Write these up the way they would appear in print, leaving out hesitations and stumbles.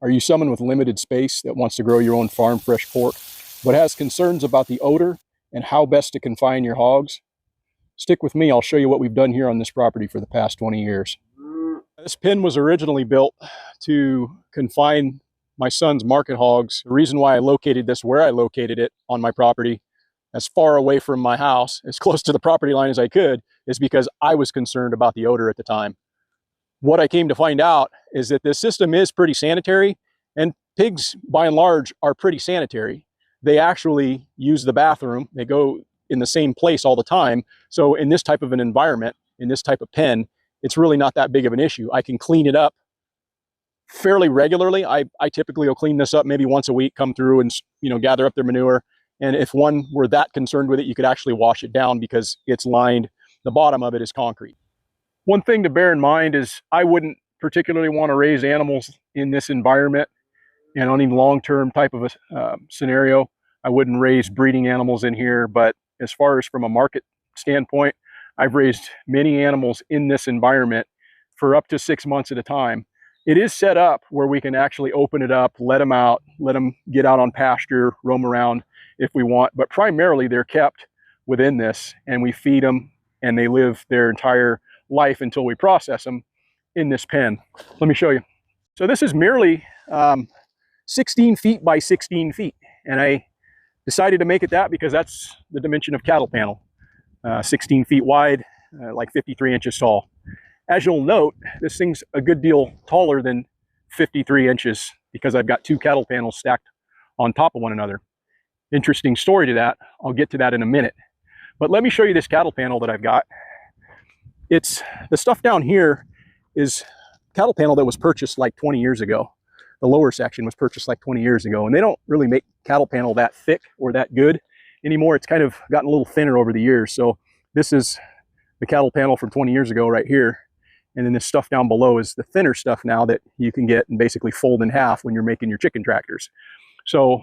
Are you someone with limited space that wants to grow your own farm fresh pork, but has concerns about the odor and how best to confine your hogs? Stick with me, I'll show you what we've done here on this property for the past 20 years. This pen was originally built to confine my son's market hogs. The reason why I located this where I located it on my property, as far away from my house, as close to the property line as I could, is because I was concerned about the odor at the time. What I came to find out is that this system is pretty sanitary, and pigs, by and large, are pretty sanitary. They actually use the bathroom. They go in the same place all the time. So in this type of an environment, in this type of pen, it's really not that big of an issue. I can clean it up fairly regularly. I typically will clean this up maybe once a week, come through and gather up their manure. And if one were that concerned with it, you could actually wash it down because it's lined. The bottom of it is concrete. One thing to bear in mind is I wouldn't particularly want to raise animals in this environment and on any long-term type of a scenario. I wouldn't raise breeding animals in here, but as far as from a market standpoint, I've raised many animals in this environment for up to 6 months at a time. It is set up where we can actually open it up, let them out, let them get out on pasture, roam around if we want, but primarily they're kept within this, and we feed them and they live their entire life until we process them in this pen. Let me show you. So this is merely 16 feet by 16 feet, and I decided to make it that because that's the dimension of cattle panel. 16 feet wide, like 53 inches tall. As you'll note, this thing's a good deal taller than 53 inches because I've got two cattle panels stacked on top of one another. Interesting story to that. I'll get to that in a minute. But let me show you this cattle panel that I've got. It's the stuff down here is cattle panel that was purchased like 20 years ago. The lower section was purchased like 20 years ago, and they don't really make cattle panel that thick or that good anymore. It's kind of gotten a little thinner over the years. So this is the cattle panel from 20 years ago right here. And then this stuff down below is the thinner stuff now that you can get and basically fold in half when you're making your chicken tractors. So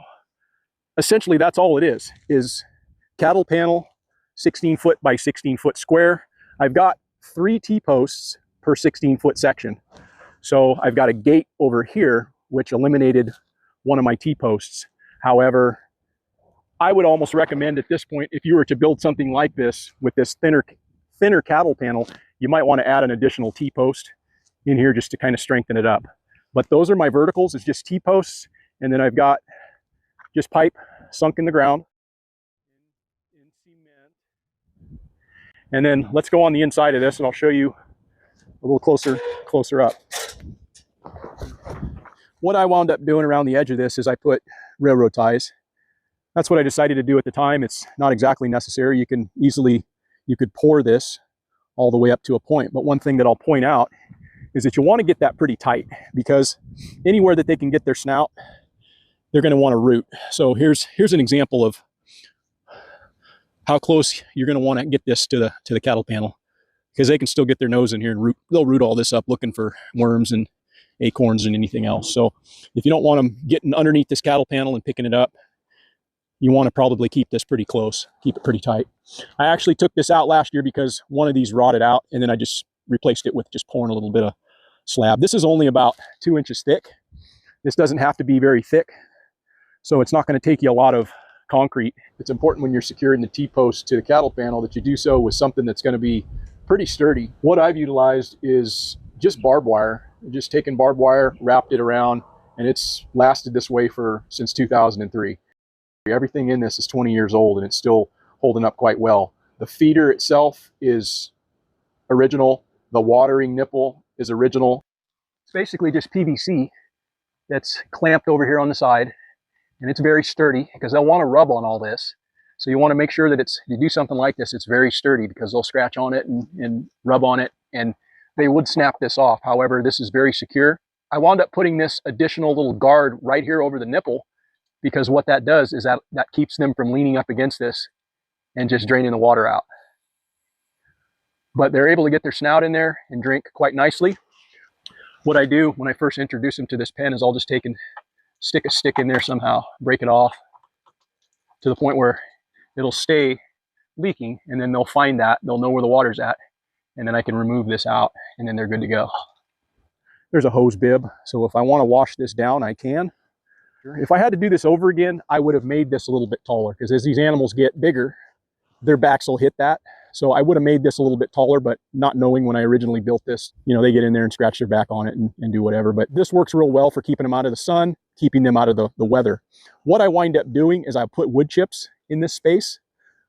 essentially that's all it is cattle panel, 16 foot by 16 foot square. I've got 3 T-posts per 16-foot section. So I've got a gate over here, which eliminated one of my T-posts. However, I would almost recommend at this point, if you were to build something like this with this thinner cattle panel, you might want to add an additional T-post in here just to kind of strengthen it up. But those are my verticals. It's just T-posts, and then I've got just pipe sunk in the ground in cement. And then let's go on the inside of this, and I'll show you a little closer up. What I wound up doing around the edge of this is I put railroad ties. That's what I decided to do at the time. It's not exactly necessary. You could pour this all the way up to a point. But one thing that I'll point out is that you want to get that pretty tight, because anywhere that they can get their snout, they're going to want to root. So here's an example of how close you're going to want to get this to the cattle panel, because they can still get their nose in here and root. They'll root all this up looking for worms and acorns and anything else. So if you don't want them getting underneath this cattle panel and picking it up, you want to probably keep this pretty close, keep it pretty tight. I actually took this out last year because one of these rotted out, and then I just replaced it with just pouring a little bit of slab. This is only about 2 inches thick. This doesn't have to be very thick, so it's not going to take you a lot of concrete. It's important when you're securing the T-post to the cattle panel that you do so with something that's going to be pretty sturdy. What I've utilized is just barbed wire. Just taken barbed wire, wrapped it around, and it's lasted this way since 2003. Everything in this is 20 years old, and it's still holding up quite well. The feeder itself is original. The watering nipple is original. It's basically just PVC that's clamped over here on the side, and it's very sturdy because they'll want to rub on all this. So you want to make sure that you do something like this, it's very sturdy, because they'll scratch on it and rub on it, and they would snap this off. However, this is very secure. I wound up putting this additional little guard right here over the nipple, because what that does is that keeps them from leaning up against this and just draining the water out. But they're able to get their snout in there and drink quite nicely. What I do when I first introduce them to this pen is I'll just stick a stick in there somehow, break it off to the point where it'll stay leaking, and then they'll find that, they'll know where the water's at, and then I can remove this out, and then they're good to go. There's a hose bib, so if I want to wash this down, I can. If I had to do this over again, I would have made this a little bit taller, because as these animals get bigger, their backs will hit that. So I would have made this a little bit taller, but not knowing when I originally built this, you know, they get in there and scratch their back on it and do whatever. But this works real well for keeping them out of the sun, keeping them out of the weather. What I wind up doing is I put wood chips in this space,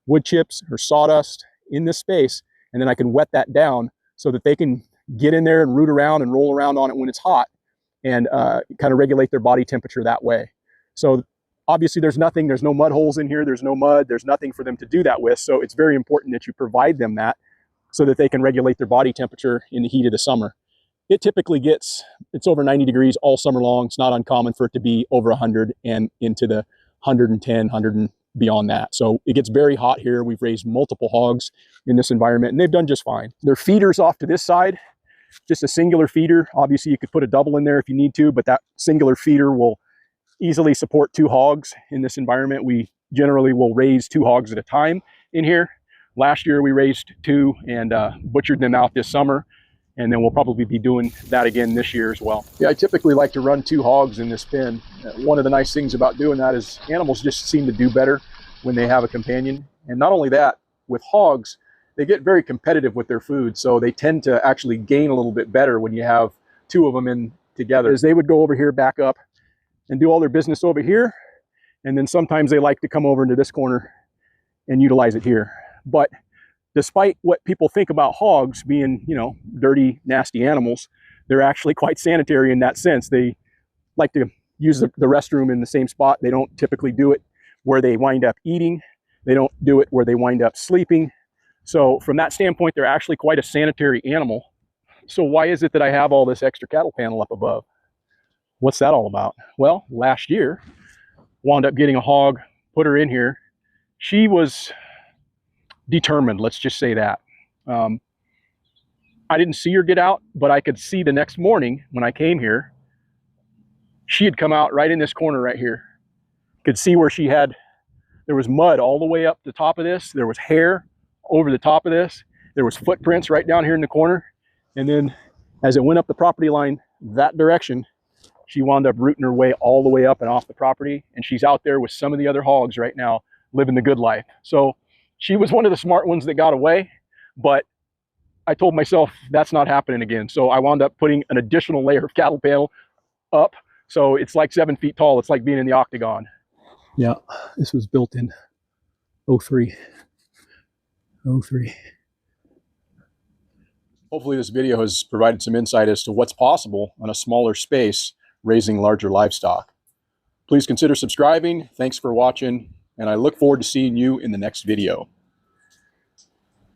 wood chips or sawdust in this space, and then I can wet that down so that they can get in there and root around and roll around on it when it's hot, and kind of regulate their body temperature that way. So obviously there's no mud holes in here, there's no mud, there's nothing for them to do that with. So it's very important that you provide them that so that they can regulate their body temperature in the heat of the summer. It typically it's over 90 degrees all summer long. It's not uncommon for it to be over 100 and into the 110, 100 and beyond that. So it gets very hot here. We've raised multiple hogs in this environment and they've done just fine. Their feeders off to this side, just a singular feeder. Obviously you could put a double in there if you need to, but that singular feeder will easily support 2 hogs in this environment. We generally will raise 2 hogs at a time in here. Last year we raised 2 and butchered them out this summer, and then we'll probably be doing that again this year as well. Yeah, I typically like to run 2 hogs in this pen. One of the nice things about doing that is animals just seem to do better when they have a companion. And not only that, with hogs, they get very competitive with their food, so they tend to actually gain a little bit better when you have 2 of them in together. As they would go over here, back up, and do all their business over here, and then sometimes they like to come over into this corner and utilize it here. But despite what people think about hogs being, you know, dirty, nasty animals, they're actually quite sanitary in that sense. They like to use the restroom in the same spot. They don't typically do it where they wind up eating. They don't do it where they wind up sleeping. So from that standpoint, they're actually quite a sanitary animal. So why is it that I have all this extra cattle panel up above? What's that all about? Well, last year, wound up getting a hog, put her in here. She was determined, let's just say that. I didn't see her get out, but I could see the next morning when I came here, she had come out right in this corner right here. Could see where there was mud all the way up the top of this. There was hair over the top of this. There was footprints right down here in the corner. And then as it went up the property line that direction, she wound up rooting her way all the way up and off the property. And she's out there with some of the other hogs right now, living the good life. So she was one of the smart ones that got away, but I told myself that's not happening again. So I wound up putting an additional layer of cattle panel up. So it's like 7 feet tall. It's like being in the octagon. Yeah, this was built in 03. Hopefully this video has provided some insight as to what's possible on a smaller space raising larger livestock. Please consider subscribing. Thanks for watching, and I look forward to seeing you in the next video.